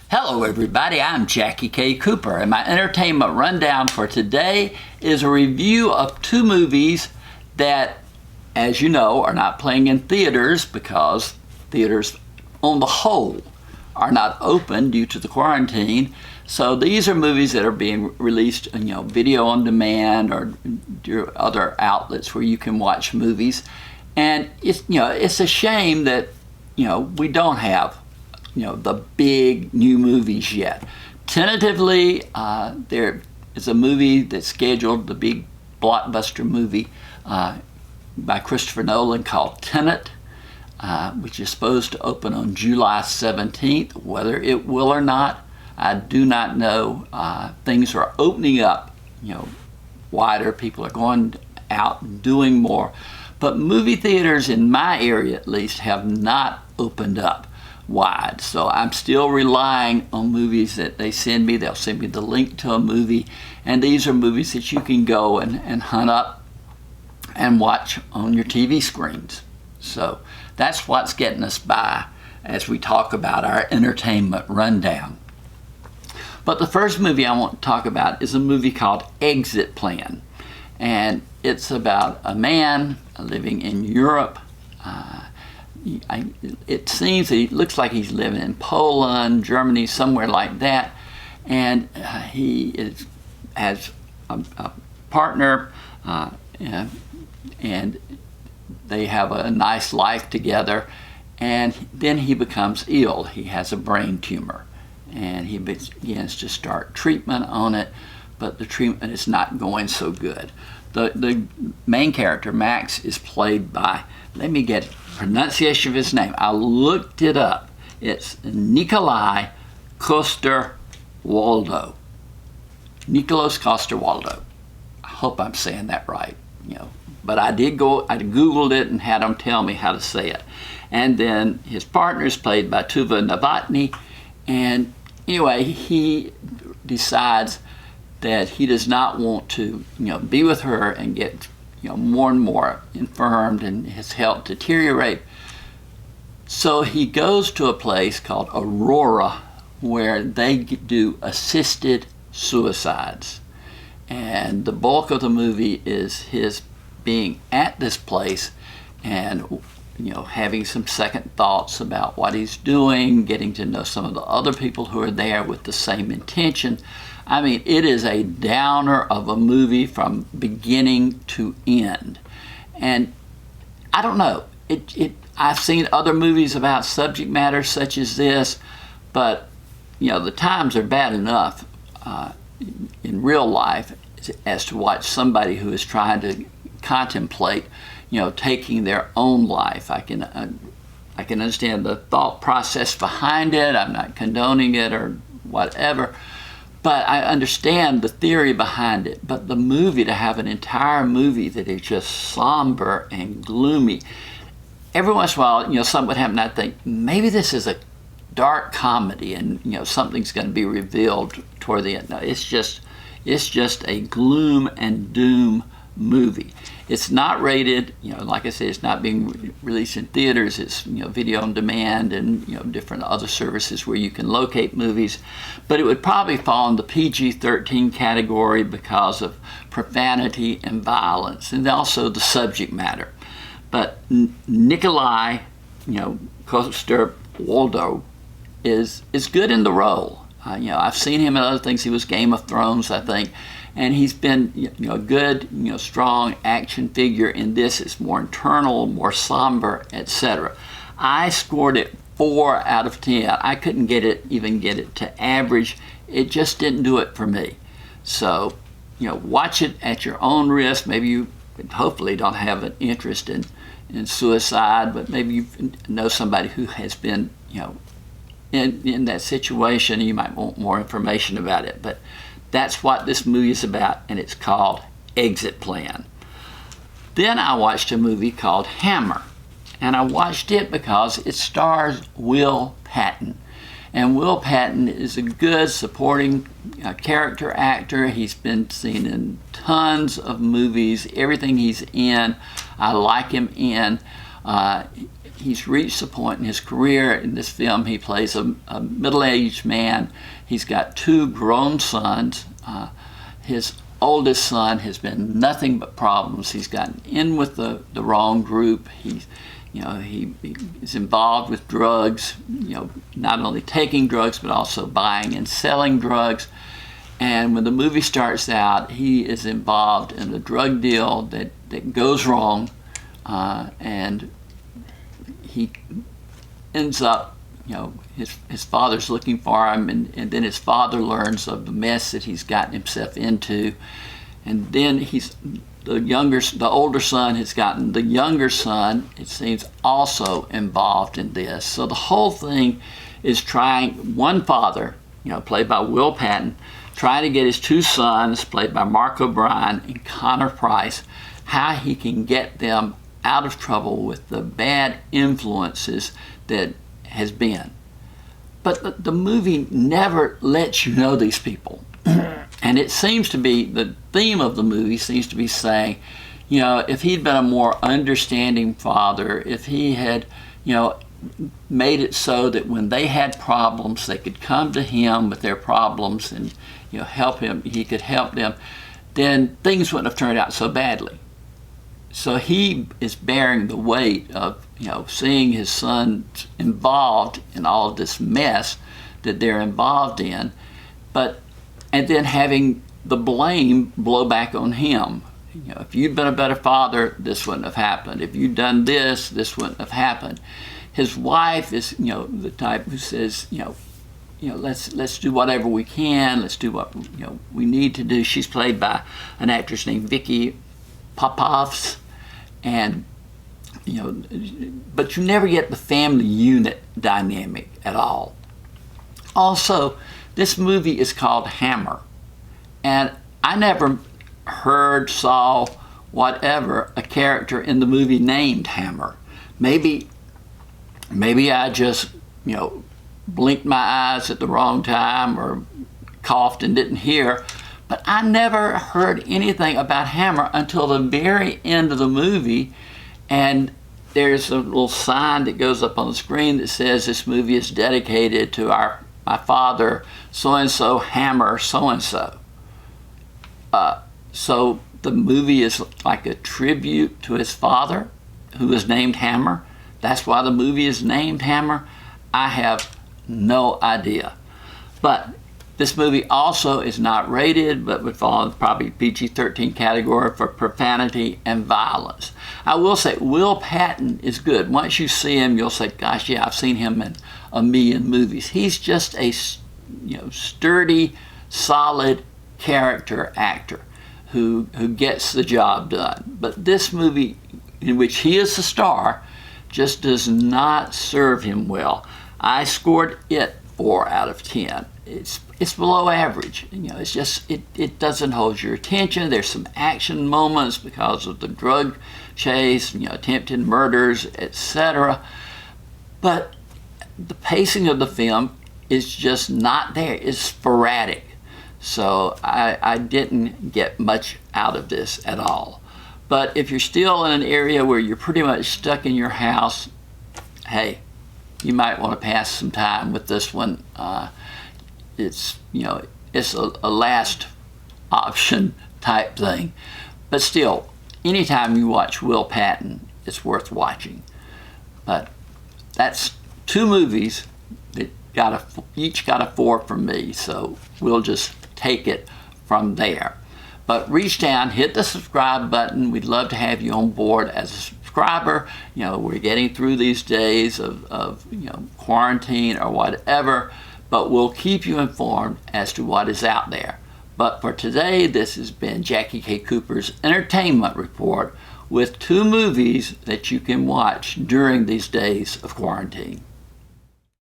Hello everybody, I'm JackieKCooper, and my entertainment rundown for today is a review of two movies that, as you know, are not playing in theaters because theaters on the whole are not open due to the quarantine. So these are movies that are being released, video on demand or other outlets where you can watch movies. And it's a shame that we don't have the big new movies yet. Tentatively, there is a movie that's scheduled, the big blockbuster movie by Christopher Nolan called Tenet, which is supposed to open on July 17th. Whether it will or not, I do not know. Things are opening up, wider. People are going out and doing more. But movie theaters in my area, at least, have not opened up wide. So I'm still relying on movies that they send me. They'll send me the link to a movie, and these are movies that you can go and hunt up and watch on your TV screens. So that's what's getting us by as we talk about our entertainment rundown. But the first movie I want to talk about is a movie called Exit Plan, and it's about a man living in Europe. It seems that he looks like he's living in Poland, Germany, somewhere like that, and he has a partner, and they have a nice life together, and then he becomes ill. He has a brain tumor, and he begins to start treatment on it, but the treatment is not going so good. The main character, Max, is played by, let me get pronunciation of his name. I looked it up. It's Nikolaj Coster-Waldau. Nicholas Coster-Waldau. I hope I'm saying that right. But I Googled it and had them tell me how to say it. And then his partner is played by Tuva Novotny. And anyway, he decides that he does not want to, be with her and get, more and more infirmed and his health deteriorate. So he goes to a place called Aurora where they do assisted suicides. And the bulk of the movie is his being at this place and having some second thoughts about what he's doing, getting to know some of the other people who are there with the same intention. I mean, it is a downer of a movie from beginning to end. And I don't know, I've seen other movies about subject matter such as this, but the times are bad enough in real life as to watch somebody who is trying to contemplate taking their own life. I can understand the thought process behind it. I'm not condoning it or whatever, but I understand the theory behind it. But the movie, to have an entire movie that is just somber and gloomy, every once in a while, something would happen. I think maybe this is a dark comedy, and something's going to be revealed toward the end. No, it's just a gloom and doom movie. It's not rated, like I said, it's not being released in theaters. It's video on demand and different other services where you can locate movies. But it would probably fall in the PG-13 category because of profanity and violence, and also the subject matter. But Nikolaj, Coster-Waldau is good in the role. I've seen him in other things. He was Game of Thrones, I think. And he's been a good, strong action figure in this. It's more internal, more somber, etc. I scored it 4 out of 10. I couldn't even get it to average. It just didn't do it for me. So, watch it at your own risk. Maybe you hopefully don't have an interest in suicide, but maybe you know somebody who has been, in that situation. You might want more information about it. But that's what this movie is about, and it's called Exit Plan. Then I watched a movie called Hammer, and I watched it because it stars Will Patton. And Will Patton is a good supporting character actor. He's been seen in tons of movies. Everything he's in, I like him in. he's reached a point in his career. In this film, he plays a middle-aged man. He's got 2 grown sons. His oldest son has been nothing but problems. He's gotten in with the wrong group. He is involved with drugs, not only taking drugs, but also buying and selling drugs. And when the movie starts out, he is involved in a drug deal that goes wrong, and he ends up, his father's looking for him, and then his father learns of the mess that he's gotten himself into. And then the older son has gotten the younger son, it seems, also involved in this. So the whole thing is one father, played by Will Patton, trying to get his 2 sons, played by Mark O'Brien and Connor Price, how he can get them out of trouble with the bad influences that has been. But the movie never lets you know these people. And it seems to be, the theme of the movie seems to be saying, if he'd been a more understanding father, if he had, made it so that when they had problems, they could come to him with their problems and, help him, he could help them, then things wouldn't have turned out so badly. So he is bearing the weight of, seeing his sons involved in all of this mess that they're involved in, and then having the blame blow back on him. If you'd been a better father, this wouldn't have happened. If you'd done this, this wouldn't have happened. His wife is, the type who says, let's do whatever we can. Let's do what we need to do. She's played by an actress named Vicky Popovs, and but you never get the family unit dynamic at all. Also, this movie is called Hammer, and I never heard, saw, whatever, a character in the movie named Hammer. Maybe I just, blinked my eyes at the wrong time or coughed and didn't hear, but I never heard anything about Hammer until the very end of the movie, and there's a little sign that goes up on the screen that says this movie is dedicated to my father, so-and-so, Hammer, so-and-so. So the movie is like a tribute to his father, who is named Hammer. That's why the movie is named Hammer. I have no idea. But this movie also is not rated, but would fall in probably PG-13 category for profanity and violence. I will say Will Patton is good. Once you see him, you'll say, gosh, yeah, I've seen him in a million movies. He's just a sturdy, solid character actor who gets the job done. But this movie, in which he is the star, just does not serve him well. I scored it 4 out of 10. It's below average. It's just it doesn't hold your attention. There's some action moments because of the drug chase, attempted murders, etc. But the pacing of the film is just not there. It's sporadic. So I didn't get much out of this at all. But if you're still in an area where you're pretty much stuck in your house, hey, you might want to pass some time with this one. It's a last option type thing. But still, anytime you watch Will Patton, it's worth watching. But that's 2 movies that each got a 4 from me, so we'll just take it from there. But reach down, hit the subscribe button. We'd love to have you on board as a subscriber. We're getting through these days of quarantine or whatever, but we'll keep you informed as to what is out there. But for today, this has been Jackie K. Cooper's Entertainment Report with 2 movies that you can watch during these days of quarantine.